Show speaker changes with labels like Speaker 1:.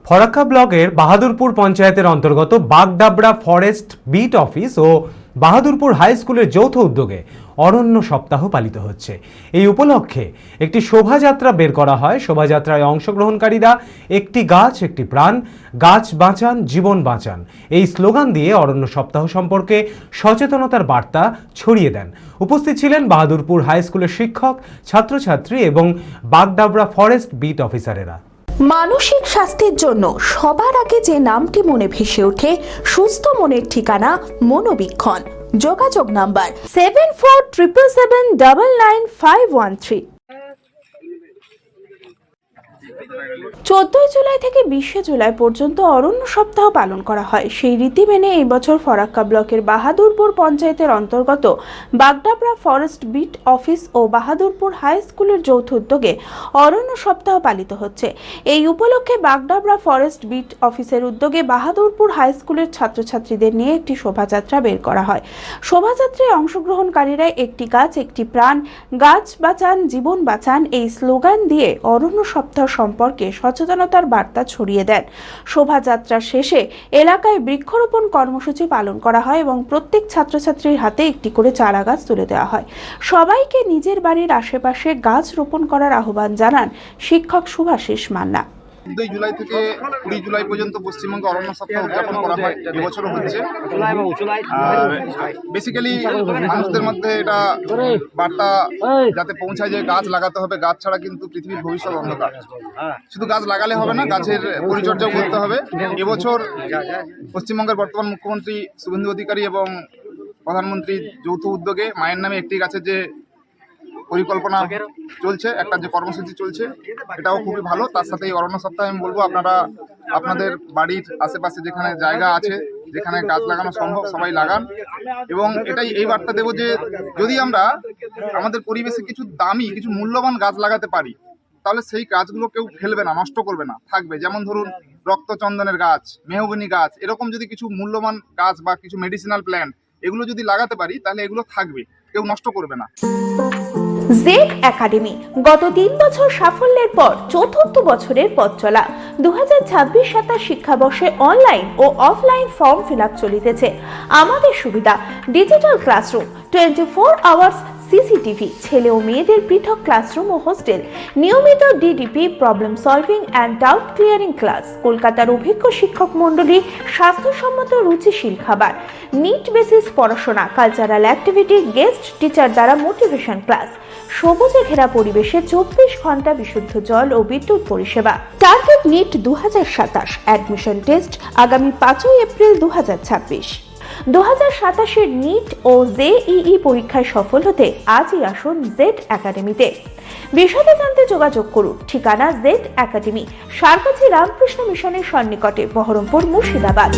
Speaker 1: ফরাক্কা ব্লকের বাহাদুরপুর পঞ্চায়েতের অন্তর্গত বাগডাবড়া ফরেস্ট বিট অফিস ও বাহাদুরপুর হাই স্কুলের যৌথ উদ্যোগে অরণ্য সপ্তাহ পালিত হচ্ছে। এই উপলক্ষে একটি শোভাযাত্রা বের করা হয়। শোভাযাত্রায় অংশগ্রহণকারীরা একটি গাছ একটি প্রাণ, গাছ বাঁচান জীবন বাঁচান এই স্লোগান দিয়ে অরণ্য সপ্তাহ সম্পর্কে সচেতনতার বার্তা ছড়িয়ে দেন। উপস্থিত ছিলেন বাহাদুরপুর হাই স্কুলের শিক্ষক, ছাত্রছাত্রী এবং বাগডাবড়া ফরেস্ট বিট অফিসারেরা।
Speaker 2: মানসিক স্বাস্থ্যের জন্য সবার আগে যে নামটি মনে ভেসে ওঠে, সুস্থ মনের ঠিকানা মনোবীক্ষণ। যোগাযোগ নাম্বার 7477799513। 14 জুলাই থেকে 20 জুলাই পর্যন্ত অরণ্য সপ্তাহ পালন করা হয়। সেই রীতি মেনে এই বছর ফরাক্কা ব্লকের বাহাদুরপুর পঞ্চায়েতের অন্তর্গত বাগডাবড়া ফরেস্ট বিট অফিস ও বাহাদুরপুর হাই স্কুলের যৌথ উদ্যোগে অরণ্য সপ্তাহ পালিত হচ্ছে। এই উপলক্ষে বাগডাবড়া ফরেস্ট বিট অফিসের উদ্যোগে বাহাদুরপুর হাই স্কুলের ছাত্রছাত্রীদের নিয়ে একটি শোভাযাত্রা বের করা হয়। শোভাযাত্রায় অংশগ্রহণকারীরা একটি গাছ একটি প্রাণ, গাছ বাঁচান জীবন বাঁচান এই স্লোগান দিয়ে অরণ্য সপ্তাহ সম্পর্কে সচেতনতার বার্তা ছড়িয়ে দেন। শোভাযাত্রা শেষে এলাকায় বৃক্ষরোপণ কর্মসূচি পালন করা হয় এবং প্রত্যেক ছাত্রছাত্রীর হাতে একটি করে চারা গাছ তুলে দেওয়া হয়। সবাইকে নিজের বাড়ির আশেপাশে গাছ রোপণ করার আহ্বান জানান শিক্ষক শুভাশিস মান্না।
Speaker 3: 14 জুলাই থেকে 20 জুলাই পর্যন্ত পশ্চিমবঙ্গে অরণ্য সপ্তাহ উদযাপন করা হয়। এবছরও হচ্ছে। বেসিক্যালি মানুষদের মধ্যে এটা বার্তা যাতে পৌঁছায় যে গাছ লাগাতে হবে, গাছ ছাড়া কিন্তু পৃথিবীর ভবিষ্যৎ অন্ধকার। শুধু গাছ লাগালে হবে না, গাছের পরিচর্যাও করতে হবে। এবছর পশ্চিমবঙ্গের বর্তমান মুখ্যমন্ত্রী শুভেন্দু অধিকারী এবং প্রধানমন্ত্রীর যৌথ উদ্যোগে মায়ের নামে একটি গাছের যে পরিকল্পনা চলছে, একটা যে কর্মসূচি চলছে, এটাও খুবই ভালো। তার সাথে এই অরণ্য সপ্তাহে আমি বলবো আপনারা আপনাদের বাড়ির আশেপাশে যেখানে জায়গা আছে, যেখানে গাছ লাগানো সম্ভব সবাই লাগান। এবং এটাই এই বার্তা দেবো যে যদি আমরা আমাদের পরিবেশে কিছু দামি কিছু মূল্যবান গাছ লাগাতে পারি, তাহলে সেই গাছগুলো কেউ ফেলবে না, নষ্ট করবে না, থাকবে। যেমন ধরুন রক্তচন্দনের গাছ, মেহগনি গাছ, এরকম যদি কিছু মূল্যবান গাছ বা কিছু মেডিসিনাল প্ল্যান্ট এগুলো যদি লাগাতে পারি, তাহলে এগুলো থাকবে, কেউ নষ্ট করবে না।
Speaker 2: জেড একাডেমি গত 3 বছর সাফল্যের পর চতুর্থ বছরের পথ চলা। 2026-27 শিক্ষাবর্ষে অনলাইন ও অফলাইন ফর্ম ফিল আপ চলিতেছে। আমাদের সুবিধা ডিজিটাল ক্লাসরুম, 24 আওয়ার্স সিসিটিভি, ছেলে ও মেয়েদের পৃথক ক্লাসরুম ও হোস্টেল, নিয়মিত DDP, problem solving and doubt clearing class, কলকাতার অভিজ্ঞ শিক্ষক মন্ডলী, স্বাস্থ্যসম্মত রুচিশীল খাবার, নিট বেসিস পড়াশোনা, কালচারাল অ্যাক্টিভিটি, গেস্ট টিচার দ্বারা মোটিভেশন ক্লাস, সবুজে ঘেরা পরিবেশে 24 ঘন্টা বিশুদ্ধ জল ও বিদ্যুৎ পরিষেবা। টার্গেট নিট 2027, অ্যাডমিশন টেস্ট আগামী 5 এপ্রিল 2026। 2027-এর নিট ও জেইই পরীক্ষায় সফল হতে আজই আসুন জেড একাডেমিতে। বিশদে জানতে যোগাযোগ করুন। ঠিকানা জেড একাডেমি, সারকাছি রামকৃষ্ণ মিশনের সন্নিকটে, বহরমপুর, মুর্শিদাবাদ।